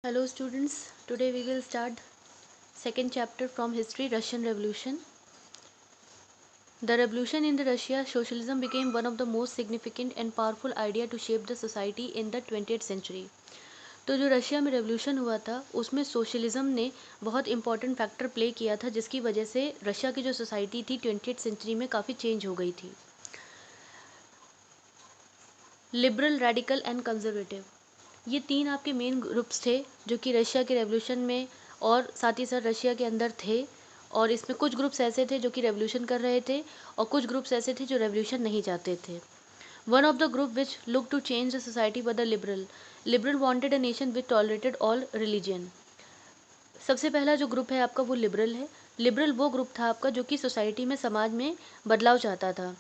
Hello students, today we will start second chapter from history Russian Revolution. The revolution in the Russia, socialism became one of the most significant and powerful idea to shape the society in the 20th century. तो जो Russia में revolution हुआ था उसमें socialism ने बहुत important factor play किया था, जिसकी वजह से रशिया की जो सोसाइटी थी 20th सेंचुरी में काफ़ी चेंज हो गई थी। लिबरल, रेडिकल एंड कंजर्वेटिव, ये तीन आपके मेन ग्रुप्स थे जो कि रशिया के रेवोल्यूशन में और साथ ही साथ रशिया के अंदर थे। और इसमें कुछ ग्रुप्स ऐसे थे जो कि रेवोल्यूशन कर रहे थे और कुछ ग्रुप्स ऐसे थे जो रेवोल्यूशन नहीं चाहते थे। One of the group which look to change the society व the liberal wanted a nation which tolerated all religion. सबसे पहला जो ग्रुप है आपका वो लिबरल है। लिबरल वो ग्रुप था आपका जो कि सोसाइटी में, समाज में बदलाव चाहता था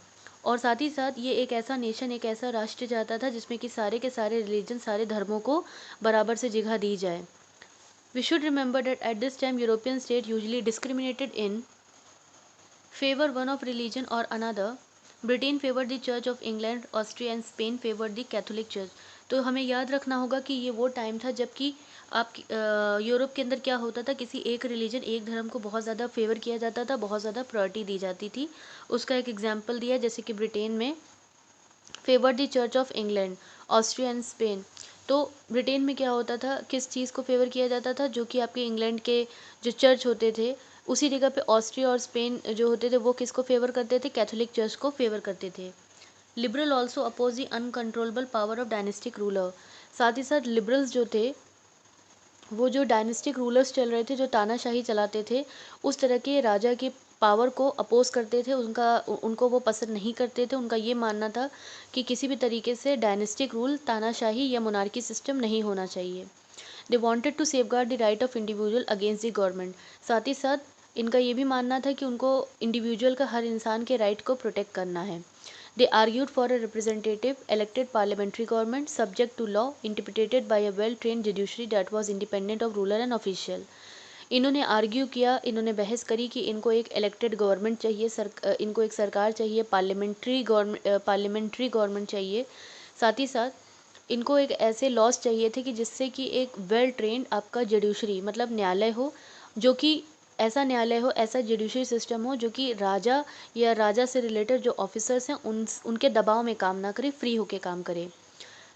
और साथ ही साथ ये एक ऐसा नेशन, एक ऐसा राष्ट्र चाहता था जिसमें कि सारे के सारे रिलीजन, सारे धर्मों को बराबर से जगह दी जाए। We should remember that at this time European state usually discriminated in favour one of religion और another. Britain favour the church of England, Austria and Spain favour the Catholic church. तो हमें याद रखना होगा कि ये वो टाइम था जबकि आप यूरोप के अंदर क्या होता था, किसी एक रिलीजन, एक धर्म को बहुत ज़्यादा फेवर किया जाता था, बहुत ज़्यादा प्रायोरिटी दी जाती थी। उसका एक एग्जाम्पल दिया, जैसे कि ब्रिटेन में favour the church of England, Austria and Spain. तो ब्रिटेन में क्या होता था, किस चीज़ को फेवर किया जाता था, जो कि आपके इंग्लैंड के जो चर्च होते थे, उसी जगह पे ऑस्ट्रिया और स्पेन जो होते थे वो किसको फेवर करते थे, कैथोलिक चर्च को फेवर करते थे। Liberal also oppose the uncontrollable power of dynastic ruler. साथ ही साथ लिबरल्स जो थे वो जो डायनेस्टिक रूलर्स चल रहे थे, जो तानाशाही चलाते थे, उस तरह के राजा के पावर को अपोज करते थे, उनको वो पसंद नहीं करते थे। उनका ये मानना था कि किसी भी तरीके से डायनेस्टिक रूल, तानाशाही या मोनार्की सिस्टम नहीं होना चाहिए। They wanted to safeguard the right of individual against the government. साथ ही साथ इनका ये भी मानना था कि उनको इंडिविजुअल का, हर इंसान के राइट को प्रोटेक्ट करना है। They argued for a representative, elected parliamentary government subject to law, interpreted by a well-trained judiciary that was independent of ruler and official. इन्होंने आर्ग्यू किया, इन्होंने बहस करी कि इनको एक इलेक्टेड गवर्नमेंट चाहिए, इनको एक सरकार चाहिए, पार्लियामेंट्री गवर्नमेंट चाहिए। साथ ही साथ इनको एक ऐसे लॉज चाहिए थे कि जिससे कि एक वेल ट्रेंड आपका जुडिशरी, मतलब न्यायालय हो, जो कि ऐसा न्यायालय हो, ऐसा जुडिशरी सिस्टम हो जो कि राजा या राजा से रिलेटेड जो ऑफिसर्स हैं उनके दबाव में काम ना करे, फ्री होके काम करे।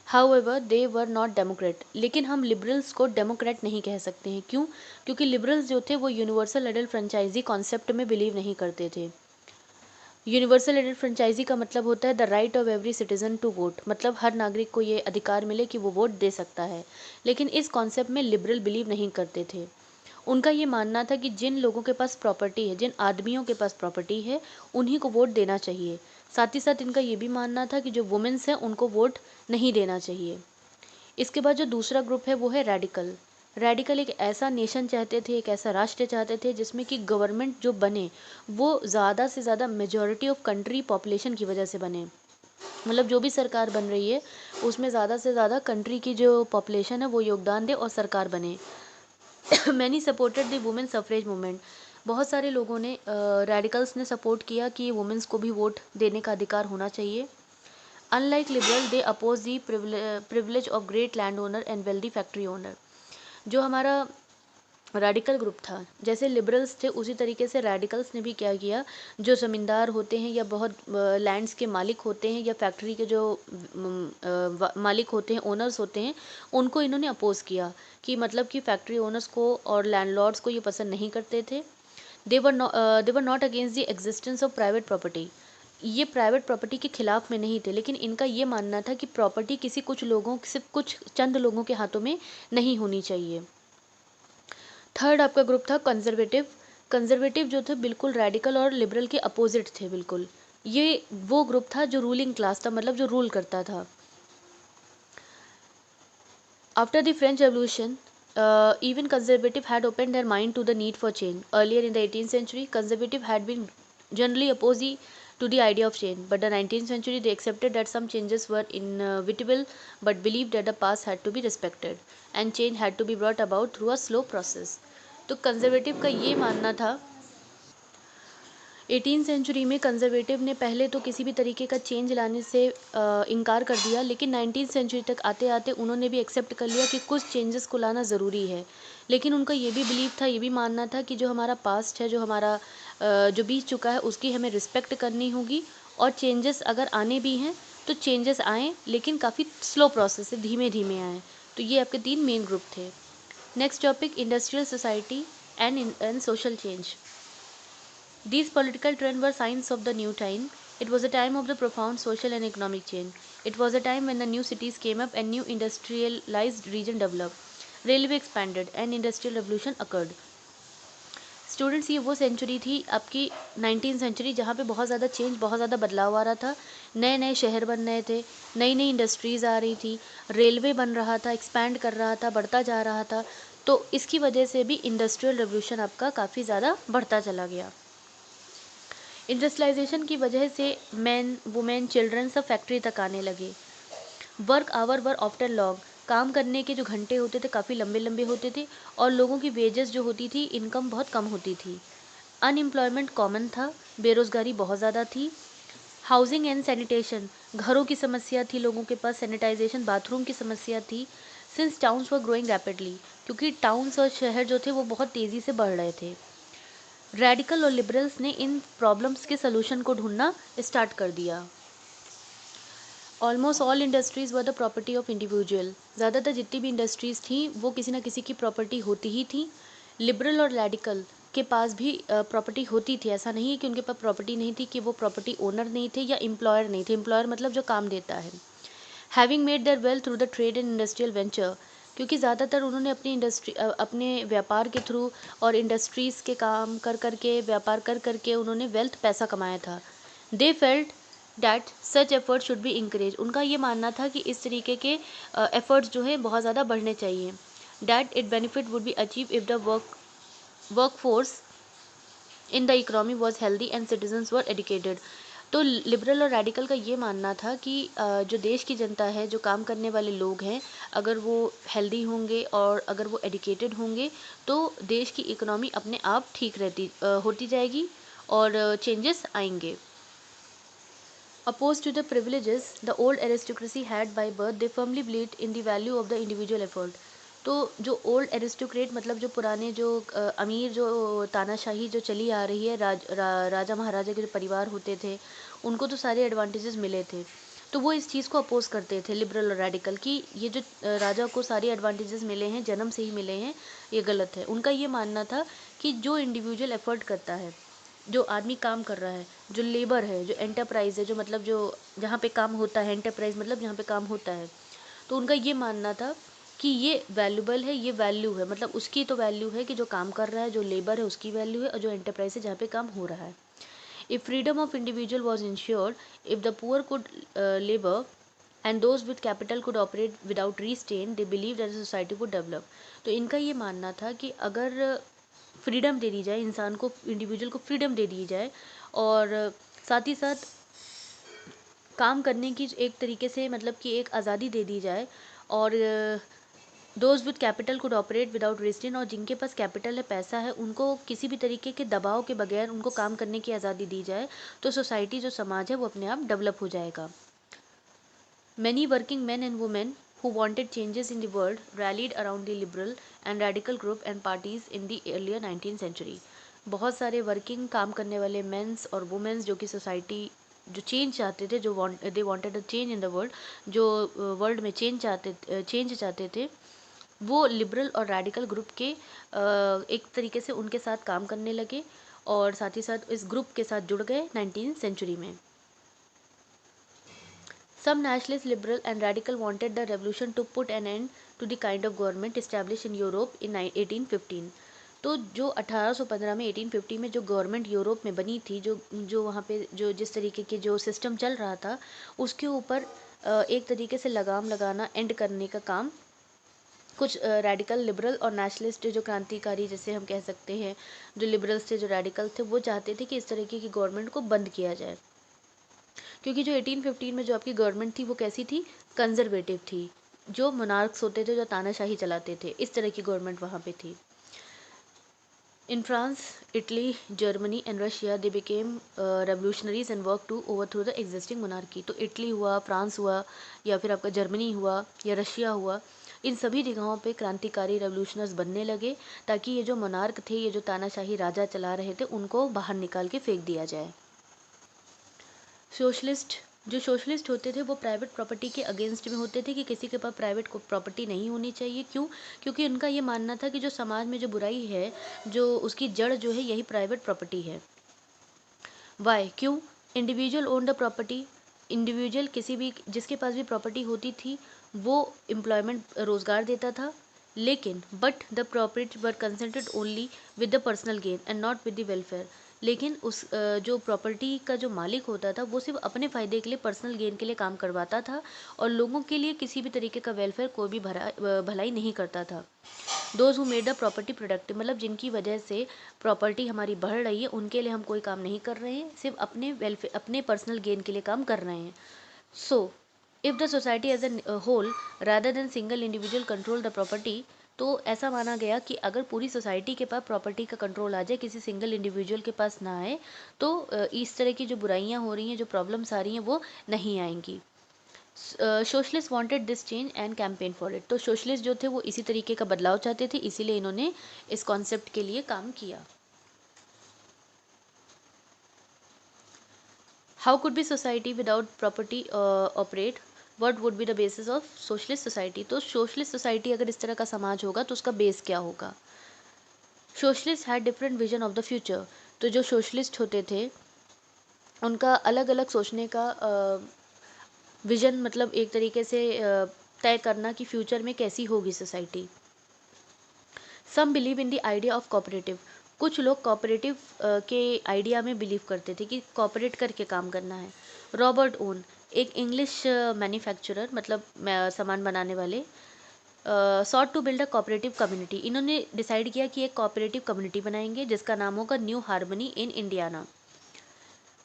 However they were not Democrat. लेकिन हम लिबरल्स को डेमोक्रेट नहीं कह सकते हैं। क्यों? क्योंकि लिबरल्स जो थे वो यूनिवर्सल एडल्ट फ्रेंचाइजी कॉन्सेप्ट में बिलीव नहीं करते थे। यूनिवर्सल एडल्ट फ्रेंचाइजी का मतलब होता है the right of every citizen to vote, मतलब हर नागरिक को ये अधिकार मिले कि वो वोट दे सकता है। लेकिन इस कॉन्सेप्ट में लिबरल बिलीव नहीं करते थे। उनका ये मानना था कि जिन लोगों के पास प्रॉपर्टी है, जिन आदमियों के पास प्रॉपर्टी है, उन्हीं को वोट देना चाहिए। साथ ही साथ इनका ये भी मानना था कि जो वुमेन्स हैं उनको वोट नहीं देना चाहिए। इसके बाद जो दूसरा ग्रुप है वो है रेडिकल। रेडिकल एक ऐसा नेशन चाहते थे, एक ऐसा राष्ट्र चाहते थे जिसमें कि गवर्नमेंट जो बने वो ज़्यादा से ज़्यादा मेजॉरिटी ऑफ कंट्री पॉपुलेशन की वजह से बने। मतलब जो भी सरकार बन रही है उसमें ज़्यादा से ज़्यादा कंट्री की जो पॉपुलेशन है वो योगदान दे और सरकार बने। Many supported the women suffrage movement. बहुत सारे लोगों ने, रेडिकल्स ने सपोर्ट किया कि वुमेन्स को भी वोट देने का अधिकार होना चाहिए। Unlike liberal they oppose the privilege of great land owner and wealthy factory owner. जो हमारा रेडिकल ग्रुप था, जैसे लिबरल्स थे उसी तरीके से रेडिकल्स ने भी क्या किया, जो ज़मींदार होते हैं या बहुत लैंड्स के मालिक होते हैं या फैक्ट्री के जो मालिक होते हैं, ओनर्स होते हैं, उनको इन्होंने अपोज किया कि मतलब कि फैक्ट्री ओनर्स को और लैंडलॉर्ड्स को ये पसंद नहीं करते थे। They were not against the existence of private property. ये प्राइवेट प्रॉपर्टी के खिलाफ में नहीं थे, लेकिन इनका ये मानना था कि प्रॉपर्टी किसी कुछ लोगों, सिर्फ कुछ चंद लोगों के हाथों में नहीं होनी चाहिए। थर्ड आपका ग्रुप था कंजर्वेटिव। कंजर्वेटिव जो थे बिल्कुल रेडिकल और लिबरल के अपोजिट थे बिल्कुल। ये वो ग्रुप था जो रूलिंग क्लास था, मतलब जो रूल करता था। After the French revolution, even conservative had opened their mind to the need for change. Earlier in the 18th century, conservative had been generally opposed to the idea of change, but the 19th century they accepted that some changes were inevitable, but believed that the past had to be respected and change had to be brought about through a slow process. तो conservative का ये मानना था 18th century में conservative ने पहले तो किसी भी तरीके का चेंज लाने से इनकार कर दिया, लेकिन 19th सेंचुरी तक आते आते उन्होंने भी एक्सेप्ट कर लिया कि कुछ चेंजेस को लाना ज़रूरी है। लेकिन उनका ये भी बिलीव था, ये भी मानना था कि जो हमारा पास्ट है, जो हमारा जो बीत चुका है, उसकी हमें रिस्पेक्ट करनी होगी, और चेंजेस अगर आने भी हैं तो चेंजेस आएँ, लेकिन काफ़ी स्लो प्रोसेस से, धीमे धीमे आएँ। तो ये आपके 3 मेन ग्रुप थे। Next topic, industrial society and social change. These political trends were signs of the new time. It was a time of the profound social and economic change. It was a time when the new cities came up and new industrialized region developed. Railway expanded and industrial revolution occurred. Students, ये वो century थी आपकी 19th century जहाँ पे बहुत ज़्यादा change, बहुत ज़्यादा बदलाव आ रहा था। नए नए शहर बन रहे थे, नई नई इंडस्ट्रीज़ आ रही थी, रेलवे बन रहा था, एक्सपैंड कर रहा था, बढ़ता जा रहा था। तो इसकी वजह से भी इंडस्ट्रियल रेवोल्यूशन आपका काफ़ी ज़्यादा बढ़ता चला गया। इंडस्ट्रियलाइजेशन की वजह से मैन, वुमेन, चिल्ड्रन सब फैक्ट्री तक आने लगे। वर्क आवर वर ऑफ्टन लॉन्ग, काम करने के जो घंटे होते थे काफ़ी लंबे लंबे होते थे, और लोगों की वेजेस जो होती थी, इनकम बहुत कम होती थी। अनएम्प्लॉयमेंट कॉमन था, बेरोज़गारी बहुत ज़्यादा थी। हाउसिंग एंड सैनिटेशन, घरों की समस्या थी लोगों के पास, सैनिटाइजेशन, बाथरूम की समस्या थी। Since towns were growing rapidly, क्योंकि टाउन्स और शहर जो थे वो बहुत तेज़ी से बढ़ रहे थे। रेडिकल और लिबरल्स ने इन प्रॉब्लम्स के सलूशन को ढूंढना स्टार्ट कर दिया। Almost all industries were the property of individual, ज़्यादातर जितनी भी इंडस्ट्रीज़ थी वो किसी न किसी की प्रॉपर्टी होती ही थी। लिबरल और रेडिकल के पास भी प्रॉपर्टी होती थी, ऐसा नहीं है कि उनके पास प्रॉपर्टी नहीं थी, कि वो प्रॉपर्टी ओनर नहीं थे या एम्प्लॉयर नहीं थे। एम्प्लॉयर मतलब जो काम देता है। Having made their wealth through the trade and industrial venture, क्योंकि ज़्यादातर उन्होंने अपने व्यापार के थ्रू और इंडस्ट्रीज़ के काम कर करके, व्यापार कर करके उन्होंने वेल्थ, पैसा कमाया था। They felt that such effort should be encourage, उनका ये मानना था कि इस तरीके के एफर्ट्स जो हैं बहुत ज़्यादा बढ़ने चाहिए। That it benefit would be achieve if the workforce in the economy was healthy and citizens were educated. तो लिबरल और रेडिकल का ये मानना था कि जो देश की जनता है, जो काम करने वाले लोग हैं, अगर वो हेल्दी होंगे और अगर वो एडुकेटेड होंगे, तो देश की इकोनॉमी अपने आप ठीक होती जाएगी और चेंजेस आएंगे। Opposed to the privileges the old aristocracy had by birth, they firmly believed in the value of the individual effort. तो जो ओल्ड एरिस्टोक्रेट मतलब जो पुराने जो अमीर जो तानाशाही जो चली आ रही है, राजा महाराजा के जो परिवार होते थे, उनको तो सारे एडवांटेजेस मिले थे। तो वो इस चीज़ को अपोज करते थे, लिबरल और रेडिकल, कि ये जो राजा को सारे एडवांटेजेस मिले हैं, जन्म से ही मिले हैं, ये गलत है। उनका ये मानना था कि जो इंडिविजुअल एफर्ट करता है, जो आदमी काम कर रहा है, जो लेबर है, जो एंटरप्राइज है, जो मतलब जो जहाँ पे काम होता है, एंटरप्राइज मतलब जहाँ पे काम होता है, तो उनका ये मानना था कि ये वैल्यूबल है, ये वैल्यू है, मतलब उसकी तो वैल्यू है कि जो काम कर रहा है, जो लेबर है उसकी वैल्यू है, और जो एंटरप्राइज है जहाँ पे काम हो रहा है। If freedom of individual was ensured, if the poor could labour and those with capital could operate without restraint, they believe that society would develop. तो इनका ये मानना था कि अगर फ्रीडम दे दी जाए, इंसान को, इंडिविजुअल को फ्रीडम दे दी जाए, और साथ ही साथ काम करने की एक तरीके से मतलब कि एक आज़ादी दे दी जाए, और those with capital could operate without restrain, और जिनके पास कैपिटल है, पैसा है, उनको किसी भी तरीके के दबाव के बगैर उनको काम करने की आज़ादी दी जाए, तो सोसाइटी, जो समाज है, वो अपने आप डेवलप हो जाएगा। Many working man and women who wanted changes in the world rallied around the liberal and radical group and parties in the earlier 19th century. बहुत सारे वर्किंग, काम करने वाले मेंस और वुमेन्स जो कि सोसाइटी जो चेंज चाहते थे, जो they wanted a change in the world, जो वर्ल्ड में चेंज चाहते थे, वो लिबरल और रेडिकल ग्रुप के एक तरीके से उनके साथ काम करने लगे, और साथ ही साथ इस ग्रुप के साथ जुड़ गए 19th सेंचुरी में। Some nationalist, liberal and radical wanted the revolution to put an end to the kind of government established in Europe in 1815. तो जो 1815 में 1850 में जो गवर्नमेंट यूरोप में बनी थी, जो जो वहाँ पे जो जिस तरीके के जो सिस्टम चल रहा था, उसके ऊपर एक तरीके से लगाम लगाना, एंड करने का काम कुछ रेडिकल, लिबरल और नेशनलिस्ट, जो क्रांतिकारी जैसे हम कह सकते हैं, जो लिबरल्स थे, जो रेडिकल थे, वो चाहते थे कि इस तरीके की गवर्नमेंट को बंद किया जाए। क्योंकि जो 1815 में जो आपकी गवर्नमेंट थी वो कैसी थी, कंजर्वेटिव थी, जो मोनार्क्स होते थे, जो तानाशाही चलाते थे, इस तरह की गवर्नमेंट वहाँ पे थी। In France, Italy, Germany and Russia, they became revolutionaries and worked to overthrow the existing monarchy. तो इटली हुआ, फ्रांस हुआ, या फिर आपका जर्मनी हुआ, या रशिया हुआ, इन सभी जगहों पे क्रांतिकारी रेवोल्यूशनर्स बनने लगे ताकि ये जो मोनार्क थे, ये जो तानाशाही राजा चला रहे थे, उनको बाहर निकाल के फेंक दिया जाए। सोशलिस्ट, जो सोशलिस्ट होते थे वो प्राइवेट प्रॉपर्टी के अगेंस्ट में होते थे कि किसी के पास प्राइवेट प्रॉपर्टी नहीं होनी चाहिए। क्यों? क्योंकि उनका ये मानना था कि जो समाज में जो बुराई है, जो उसकी जड़ जो है, यही प्राइवेट प्रॉपर्टी है। वाई? क्यों? Individual own the property, individual किसी भी जिसके पास भी प्रॉपर्टी होती थी वो एम्प्लॉयमेंट रोजगार देता था, लेकिन but the property were consented only with the personal gain and not with the welfare. लेकिन उस जो प्रॉपर्टी का जो मालिक होता था वो सिर्फ अपने फ़ायदे के लिए, पर्सनल गेन के लिए काम करवाता था और लोगों के लिए किसी भी तरीके का वेलफेयर, कोई भी भलाई नहीं करता था। Those who made the property productive, मतलब जिनकी वजह से प्रॉपर्टी हमारी बढ़ रही है, उनके लिए हम कोई काम नहीं कर रहे हैं, सिर्फ अपने वेलफेयर, अपने पर्सनल गेन के लिए काम कर रहे हैं। So if the society as a whole rather than single individual control the property, तो ऐसा माना गया कि अगर पूरी सोसाइटी के पास प्रॉपर्टी का कंट्रोल आ जाए, किसी सिंगल इंडिविजुअल के पास ना आए, तो इस तरह की जो बुराइयां हो रही हैं, जो प्रॉब्लम्स आ रही हैं, वो नहीं आएंगी। Socialist wanted this change and campaign for it, तो सोशलिस्ट जो थे वो इसी तरीके का बदलाव चाहते थे, इसीलिए इन्होंने इस कॉन्सेप्ट के लिए काम किया। How could be society without property operate? What would be the basis of socialist society? तो सोशलिस्ट सोसाइटी अगर इस तरह का समाज होगा तो उसका बेस क्या होगा? Socialist had different vision of the future, तो जो सोशलिस्ट होते थे उनका अलग अलग सोचने का विजन, मतलब एक तरीके से तय करना कि फ्यूचर में कैसी होगी society. Some believe in the idea of cooperative, कुछ लोग कोऑपरेटिव के आइडिया में बिलीव करते थे कि कोऑपरेट करके काम करना है। रॉबर्ट ओन, एक इंग्लिश मैन्युफैक्चरर, मतलब सामान बनाने वाले, sought to build a cooperative community, इन्होंने डिसाइड किया कि एक कोऑपरेटिव कम्युनिटी बनाएंगे जिसका नाम होगा New Harmony in Indiana.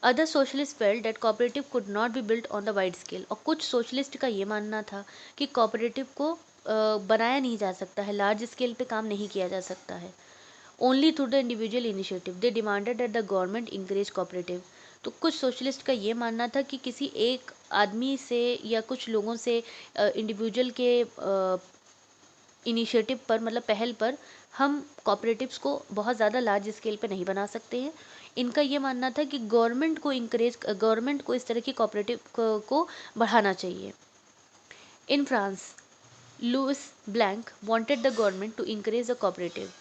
Other socialist felt that cooperative could not be built on the wide scale, और कुछ सोशलिस्ट का ये मानना था कि कोऑपरेटिव को बनाया नहीं जा सकता है, लार्ज स्केल पे काम नहीं किया जा सकता है। Only through the individual initiative they demanded that the government encourage cooperative, तो कुछ सोशलिस्ट का ये मानना था कि किसी एक आदमी से या कुछ लोगों से, इंडिविजुअल के इनिशिएटिव पर, मतलब पहल पर, हम कोऑपरेटिव्स को बहुत ज़्यादा लार्ज स्केल पे नहीं बना सकते हैं। इनका ये मानना था कि गवर्नमेंट को इस तरह की कोऑपरेटिव को बढ़ाना चाहिए। In France, Louis Blanc wanted the government to encourage the cooperative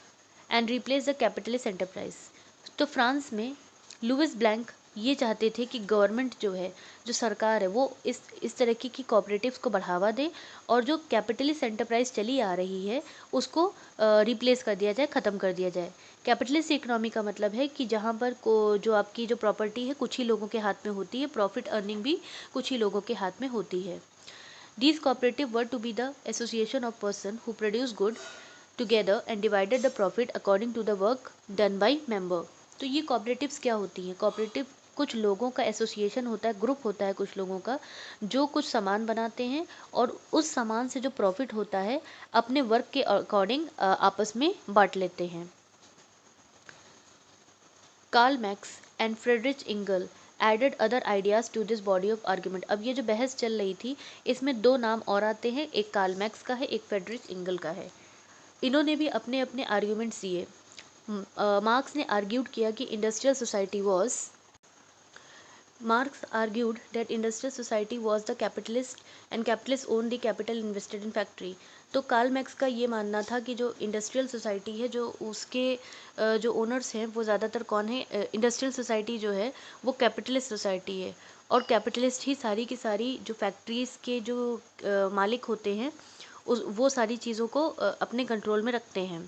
and replace the capitalist enterprise, तो फ्रांस में लुइस ब्लैंक ये चाहते थे कि गवर्नमेंट जो है, जो सरकार है, वो इस तरह की कोऑपरेटिव्स को बढ़ावा दे और जो कैपिटलिस्ट एंटरप्राइज चली आ रही है उसको रिप्लेस कर दिया जाए, ख़त्म कर दिया जाए। कैपिटलिस्ट इकोनॉमी का मतलब है कि जहाँ पर जो आपकी जो प्रॉपर्टी है कुछ ही लोगों के हाथ में होती है, प्रॉफिट अर्निंग भी कुछ ही लोगों के हाथ में होती है। These cooperative were to be the association of persons who produce good together and divided the profit according to the work done by member। तो ये कॉपरेटिव्स क्या होती हैं? कॉपरेटिव कुछ लोगों का एसोसिएशन होता है, ग्रुप होता है कुछ लोगों का, जो कुछ सामान बनाते हैं और उस सामान से जो प्रॉफिट होता है अपने वर्क के अकॉर्डिंग आपस में बांट लेते हैं। Karl Marx and Friedrich Engel added other ideas to this body of argument. अब ये जो बहस चल रही थी इसमें दो नाम और आते हैं, एक कार्ल मैक्स का है, एक फ्रेडरिच इंगल का है। इन्होंने भी अपने अपने आर्ग्यूमेंट्स दिए। मार्क्स ने आर्ग्यूड किया कि Marx argued that industrial society was the capitalist and capitalists owned the capital invested in factory। तो कार्ल मैक्स का ये मानना था कि जो इंडस्ट्रियल सोसाइटी है, जो उसके जो ओनर्स हैं वो ज़्यादातर कौन है, इंडस्ट्रियल सोसाइटी जो है वो कैपिटलिस्ट सोसाइटी है और कैपिटलिस्ट ही सारी की सारी जो फैक्ट्रीज़ के जो मालिक होते हैं वो सारी चीज़ों को अपने कंट्रोल में रखते हैं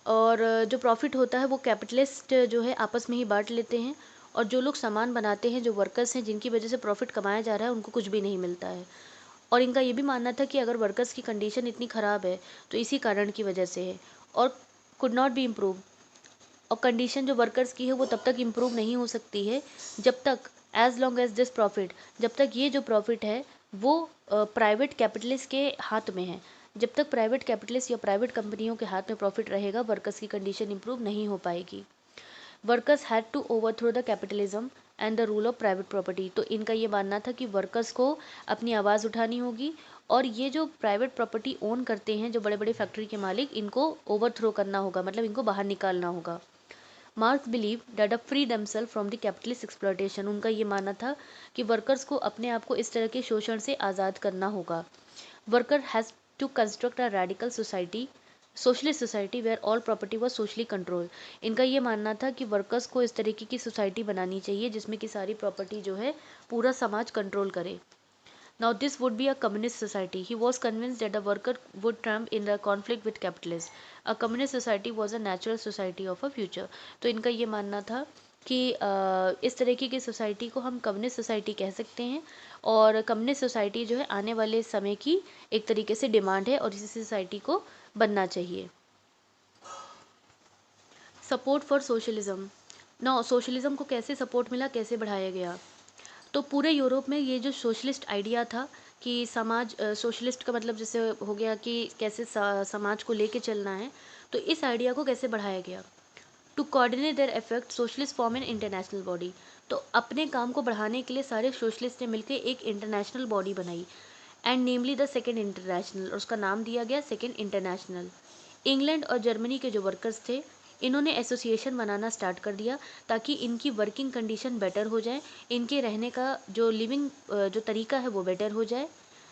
और जो प्रॉफिट होता है वो कैपिटलिस्ट जो है आपस में ही बांट लेते हैं और जो लोग सामान बनाते हैं, जो वर्कर्स हैं जिनकी वजह से प्रॉफिट कमाया जा रहा है, उनको कुछ भी नहीं मिलता है। और इनका ये भी मानना था कि अगर वर्कर्स की कंडीशन इतनी ख़राब है तो इसी कारण की वजह से है और कुड नॉट बी इम्प्रूव। और कंडीशन जो वर्कर्स की है वो तब तक इम्प्रूव नहीं हो सकती है जब तक as long as this profit, जब तक ये जो प्रॉफिट है वो प्राइवेट कैपिटलिस्ट के हाथ में है, जब तक प्राइवेट कैपिटलिस्ट या प्राइवेट कंपनियों के हाथ में प्रॉफिट रहेगा, वर्कर्स की कंडीशन इंप्रूव नहीं हो पाएगी। Workers had to overthrow the capitalism and the rule of private property. तो इनका ये मानना था कि वर्कर्स को अपनी आवाज़ उठानी होगी और ये जो प्राइवेट प्रॉपर्टी ओन करते हैं, जो बड़े बड़े फैक्ट्री के मालिक, इनको ओवरथ्रो करना होगा, मतलब इनको बाहर निकालना होगा। Marx believe that a free themselves from the capitalist exploitation. उनका ये मानना था कि वर्कर्स को अपने आप को इस तरह के शोषण से आज़ाद करना होगा। Worker has to construct a radical society, socialist society where all property was socially control. इनका ये मानना था कि वर्कर्स को इस तरीके की सोसाइटी बनानी चाहिए जिसमें कि सारी प्रॉपर्टी जो है पूरा समाज कंट्रोल करे। Now this would be a communist society. He was convinced that the worker would triumph in the conflict with capitalists. A communist society was a natural society of a future. तो इनका ये मानना था कि इस तरीके की सोसाइटी को हम कम्युनिस्ट सोसाइटी कह सकते हैं और कम्युनिस्ट सोसाइटी जो है आने वाले समय की एक तरीके से डिमांड है और इसी सोसाइटी को बनना चाहिए। Support for socialism. ना सोशलिज्म को कैसे सपोर्ट मिला, कैसे बढ़ाया गया? तो पूरे यूरोप में ये जो सोशलिस्ट आइडिया था कि समाज, सोशलिस्ट का मतलब जैसे हो गया कि कैसे समाज को लेके चलना है, तो इस आइडिया को कैसे बढ़ाया गया? To coordinate their effort socialist form an international body. तो अपने काम को बढ़ाने के लिए सारे सोशलिस्ट ने मिलकर एक इंटरनेशनल बॉडी बनाई, and namely the second international, और उसका नाम दिया गया सेकेंड इंटरनेशनल। इंग्लैंड और जर्मनी के जो वर्कर्स थे, इन्होंने एसोसिएशन बनाना स्टार्ट कर दिया ताकि इनकी वर्किंग कंडीशन बेटर हो जाए, इनके रहने का जो लिविंग जो तरीका है वो बेटर हो जाए।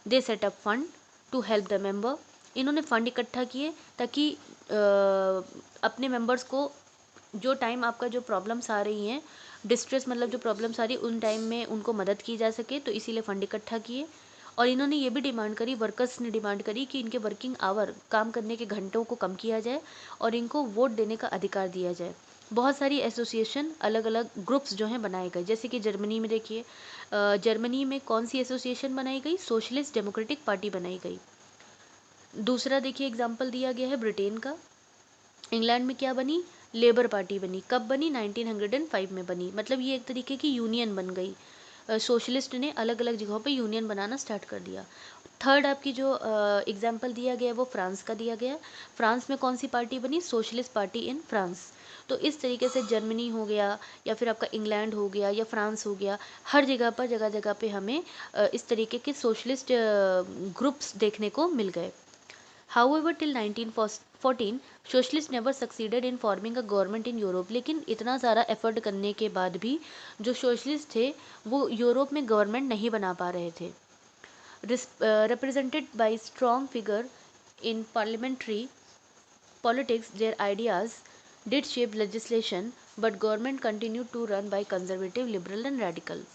They set up fund to help the member. इन्होंने फंड इकट्ठा किए ताकि अपने मेंबर्स को जो टाइम आपका जो प्रॉब्लम्स आ रही हैं, डिस्ट्रेस मतलब जो प्रॉब्लम्स आ रही है उन टाइम में उनको मदद की जा सके, तो इसीलिए फंड इकट्ठा किए। और इन्होंने ये भी डिमांड करी, वर्कर्स ने डिमांड करी कि इनके वर्किंग आवर, काम करने के घंटों को कम किया जाए और इनको वोट देने का अधिकार दिया जाए। बहुत सारी एसोसिएशन, अलग अलग ग्रुप्स जो हैं बनाए गए, जैसे कि जर्मनी में देखिए, जर्मनी में कौन सी एसोसिएशन बनाई गई? सोशलिस्ट डेमोक्रेटिक पार्टी बनाई गई। दूसरा देखिए एग्जाम्पल दिया गया है ब्रिटेन का। इंग्लैंड में क्या बनी? लेबर पार्टी बनी। कब बनी? 1905 में बनी। मतलब ये एक तरीके की यूनियन बन गई। सोशलिस्ट ने अलग अलग जगहों पे यूनियन बनाना स्टार्ट कर दिया। थर्ड आपकी जो एग्जाम्पल दिया गया है वो फ्रांस का दिया गया। फ्रांस में कौन सी पार्टी बनी? Socialist party in France. तो इस तरीके से जर्मनी हो गया या फिर आपका इंग्लैंड हो गया या फ्रांस हो गया, हर जगह पर जगह जगह पे हमें इस तरीके के सोशलिस्ट ग्रुप्स देखने को मिल गए। However, till 1914, socialists never succeeded in forming a government in Europe. लेकिन इतना सारा एफर्ट करने के बाद भी जो सोशलिस्ट थे वो यूरोप में गवर्नमेंट नहीं बना पा रहे थे। Represented by strong figure in parliamentary politics, their ideas did shape legislation, but government continued to run by conservative, liberal and radical.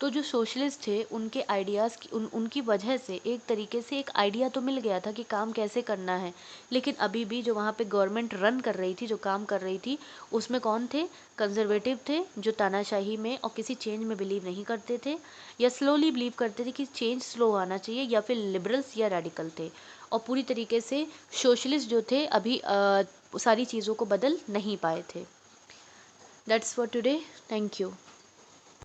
तो जो सोशलिस्ट थे उनके आइडियाज़ की उनकी वजह से एक तरीके से एक आइडिया तो मिल गया था कि काम कैसे करना है, लेकिन अभी भी जो वहाँ पे गवर्नमेंट रन कर रही थी, जो काम कर रही थी, उसमें कौन थे? कंजर्वेटिव थे, जो तानाशाही में और किसी चेंज में बिलीव नहीं करते थे या स्लोली बिलीव करते थे कि चेंज स्लो आना चाहिए, या फिर लिबरल्स या रेडिकल थे। और पूरी तरीके से सोशलिस्ट जो थे अभी सारी चीज़ों को बदल नहीं पाए थे। That's for today. Thank you.